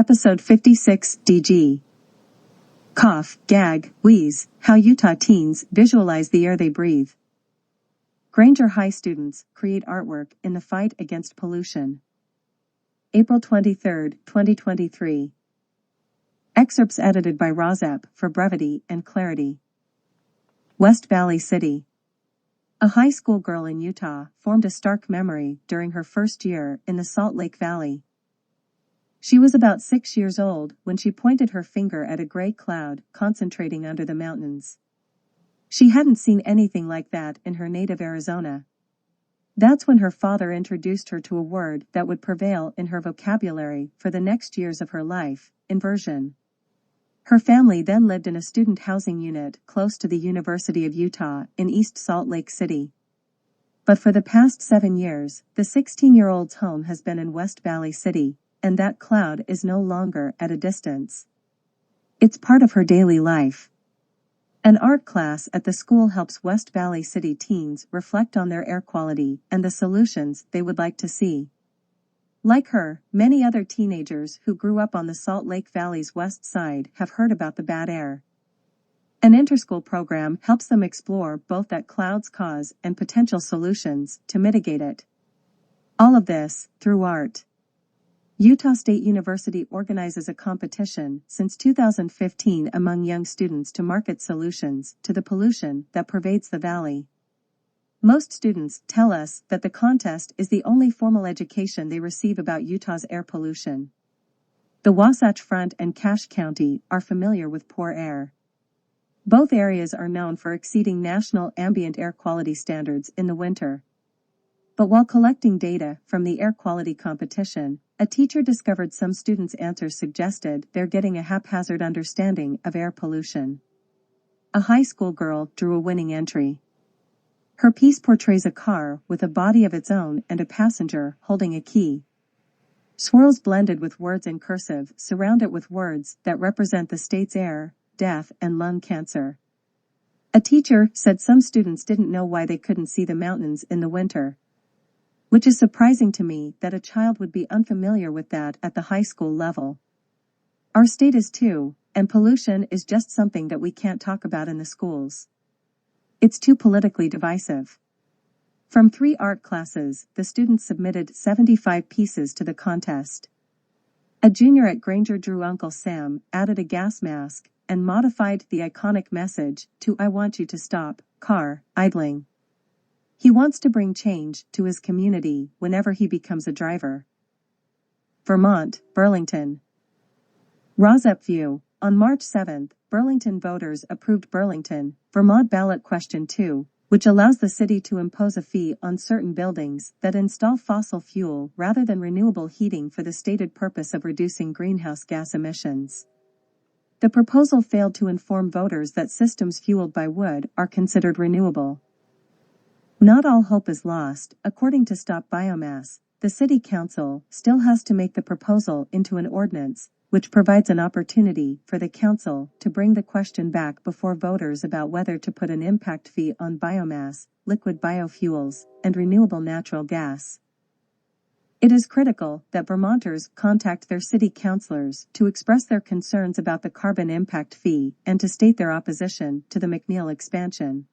Episode 56 DG. Cough, gag, wheeze, how Utah teens visualize the air they breathe. Granger High students create artwork in the fight against pollution. April 23, 2023. Excerpts edited by Rozep for brevity and clarity. West Valley City. A high school girl in Utah formed a stark memory during her first year in the Salt Lake Valley. She was about 6 years old when she pointed her finger at a gray cloud concentrating under the mountains. She hadn't seen anything like that in her native Arizona. That's when her father introduced her to a word that would prevail in her vocabulary for the next years of her life: inversion. Her family then lived in a student housing unit close to the University of Utah in East Salt Lake City. But for the past 7 years, the 16-year-old's home has been in West Valley City, and that cloud is no longer at a distance. It's part of her daily life. An art class at the school helps West Valley City teens reflect on their air quality and the solutions they would like to see. Like her, many other teenagers who grew up on the Salt Lake Valley's west side have heard about the bad air. An interschool program helps them explore both that clouds cause and potential solutions to mitigate it. All of this through art. Utah State University organizes a competition since 2015 among young students to market solutions to the pollution that pervades the valley. Most students tell us that the contest is the only formal education they receive about Utah's air pollution. The Wasatch Front and Cache County are familiar with poor air. Both areas are known for exceeding national ambient air quality standards in the winter. But while collecting data from the air quality competition, a teacher discovered some students' answers suggested they're getting a haphazard understanding of air pollution. A high school girl drew a winning entry. Her piece portrays a car with a body of its own and a passenger holding a key. Swirls blended with words in cursive surround it with words that represent the state's air, death, and lung cancer. A teacher said some students didn't know why they couldn't see the mountains in the winter. Which is surprising to me that a child would be unfamiliar with that at the high school level. Our state is too, and pollution is just something that we can't talk about in the schools. It's too politically divisive. From 3 art classes, the students submitted 75 pieces to the contest. A junior at Granger drew Uncle Sam, added a gas mask, and modified the iconic message to "I want you to stop, car, idling." He wants to bring change to his community whenever he becomes a driver. Vermont, Burlington. Rozep View. On March 7, Burlington voters approved Burlington, Vermont Ballot Question 2, which allows the city to impose a fee on certain buildings that install fossil fuel rather than renewable heating for the stated purpose of reducing greenhouse gas emissions. The proposal failed to inform voters that systems fueled by wood are considered renewable. Not all hope is lost. According to Stop Biomass, the City Council still has to make the proposal into an ordinance, which provides an opportunity for the Council to bring the question back before voters about whether to put an impact fee on biomass, liquid biofuels, and renewable natural gas. It is critical that Vermonters contact their city councilors to express their concerns about the carbon impact fee and to state their opposition to the McNeil expansion.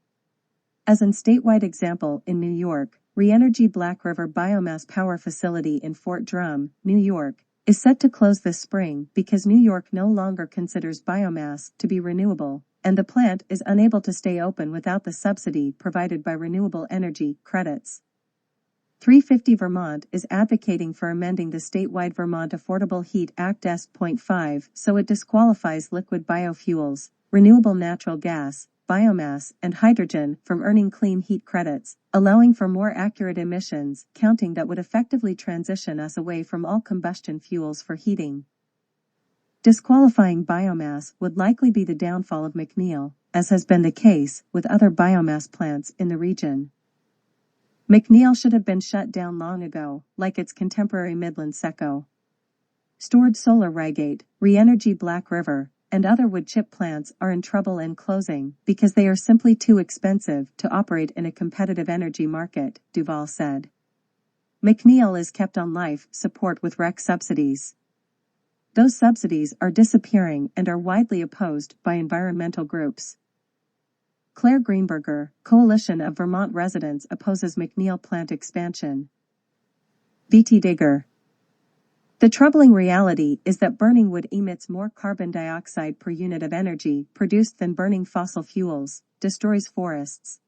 As an statewide example in New York, Reenergy Black River Biomass Power Facility in Fort Drum, New York, is set to close this spring because New York no longer considers biomass to be renewable, and the plant is unable to stay open without the subsidy provided by renewable energy credits. 350 Vermont is advocating for amending the statewide Vermont Affordable Heat Act S.5 so it disqualifies liquid biofuels, renewable natural gas, biomass, and hydrogen from earning clean heat credits, allowing for more accurate emissions counting that would effectively transition us away from all combustion fuels for heating. Disqualifying biomass would likely be the downfall of McNeil, as has been the case with other biomass plants in the region. McNeil should have been shut down long ago, like its contemporary Midland Seco. Stored Solar Rigate, Reenergy Black River, and other wood chip plants are in trouble and closing because they are simply too expensive to operate in a competitive energy market, Duval said. McNeil is kept on life support with REC subsidies. those subsidies are disappearing and are widely opposed by environmental groups. Claire Greenberger, Coalition of Vermont Residents opposes McNeil plant expansion. VT Digger. The troubling reality is that burning wood emits more carbon dioxide per unit of energy produced than burning fossil fuels, destroys forests.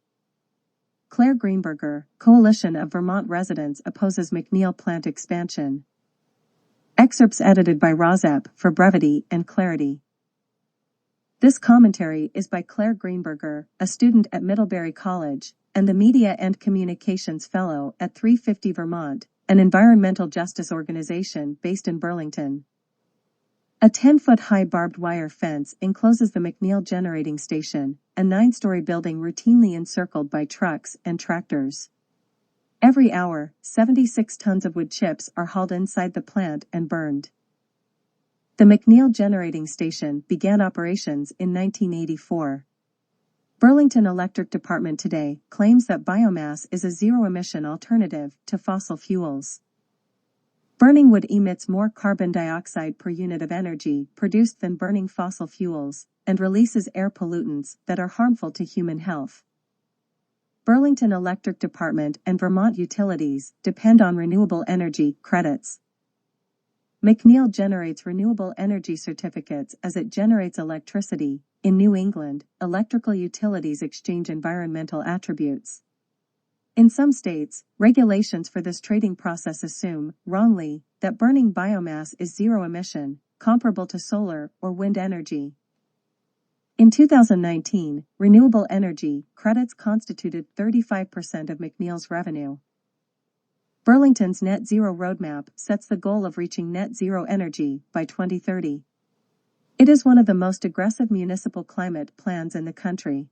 Claire Greenberger, Coalition of Vermont Residents opposes McNeil plant expansion. Excerpts edited by Rozep for brevity and clarity. This commentary is by Claire Greenberger, a student at Middlebury College, and the Media and Communications Fellow at 350 Vermont, an environmental justice organization based in Burlington. A 10-foot-high barbed wire fence encloses the McNeil Generating Station, a 9-story building routinely encircled by trucks and tractors. Every hour, 76 tons of wood chips are hauled inside the plant and burned. The McNeil Generating Station began operations in 1984. Burlington Electric Department today claims that biomass is a zero-emission alternative to fossil fuels. Burning wood emits more carbon dioxide per unit of energy produced than burning fossil fuels, and releases air pollutants that are harmful to human health. Burlington Electric Department and Vermont utilities depend on renewable energy credits. McNeil generates renewable energy certificates as it generates electricity. In New England, electrical utilities exchange environmental attributes. In some states, regulations for this trading process assume, wrongly, that burning biomass is zero emission, comparable to solar or wind energy. In 2019, renewable energy credits constituted 35% of McNeil's revenue. Burlington's net zero roadmap sets the goal of reaching net zero energy by 2030. It is one of the most aggressive municipal climate plans in the country.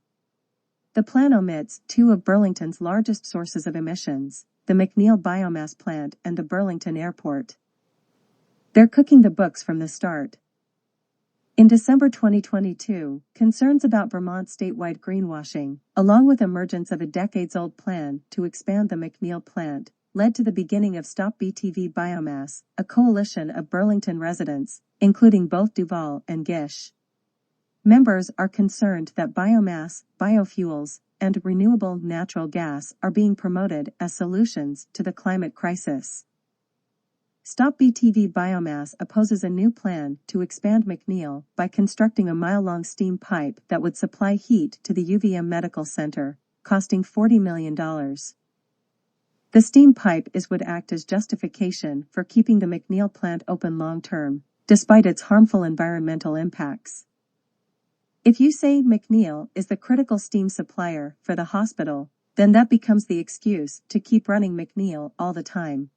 The plan omits two of Burlington's largest sources of emissions, the McNeil Biomass Plant and the Burlington Airport. They're cooking the books from the start. In December 2022, concerns about Vermont's statewide greenwashing, along with emergence of a decades-old plan to expand the McNeil plant, led to the beginning of Stop BTV Biomass, a coalition of Burlington residents, including both Duval and Gish. Members are concerned that biomass, biofuels, and renewable natural gas are being promoted as solutions to the climate crisis. Stop BTV Biomass opposes a new plan to expand McNeil by constructing a mile-long steam pipe that would supply heat to the UVM Medical Center, costing $40 million. The steam pipe would act as justification for keeping the McNeil plant open long-term, despite its harmful environmental impacts. If you say McNeil is the critical steam supplier for the hospital, then that becomes the excuse to keep running McNeil all the time.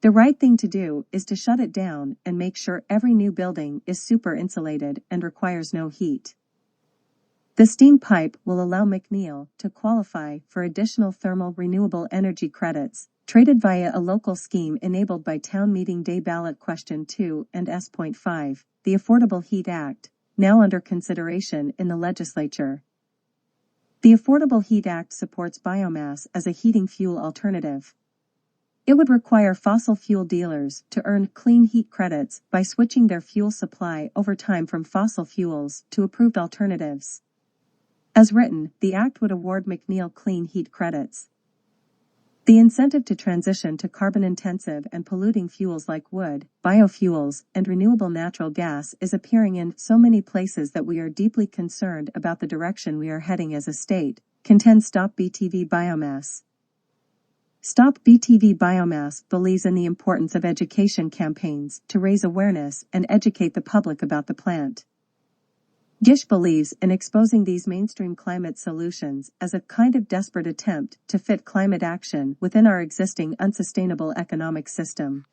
The right thing to do is to shut it down and make sure every new building is super insulated and requires no heat. The steam pipe will allow McNeil to qualify for additional thermal renewable energy credits, traded via a local scheme enabled by Town Meeting Day Ballot Question 2 and S.5, the Affordable Heat Act, now under consideration in the legislature. The Affordable Heat Act supports biomass as a heating fuel alternative. It would require fossil fuel dealers to earn clean heat credits by switching their fuel supply over time from fossil fuels to approved alternatives. As written, the act would award McNeil clean heat credits. The incentive to transition to carbon-intensive and polluting fuels like wood, biofuels, and renewable natural gas is appearing in so many places that we are deeply concerned about the direction we are heading as a state, contends Stop BTV Biomass. Stop BTV Biomass believes in the importance of education campaigns to raise awareness and educate the public about the plant. Gish believes in exposing these mainstream climate solutions as a kind of desperate attempt to fit climate action within our existing unsustainable economic system.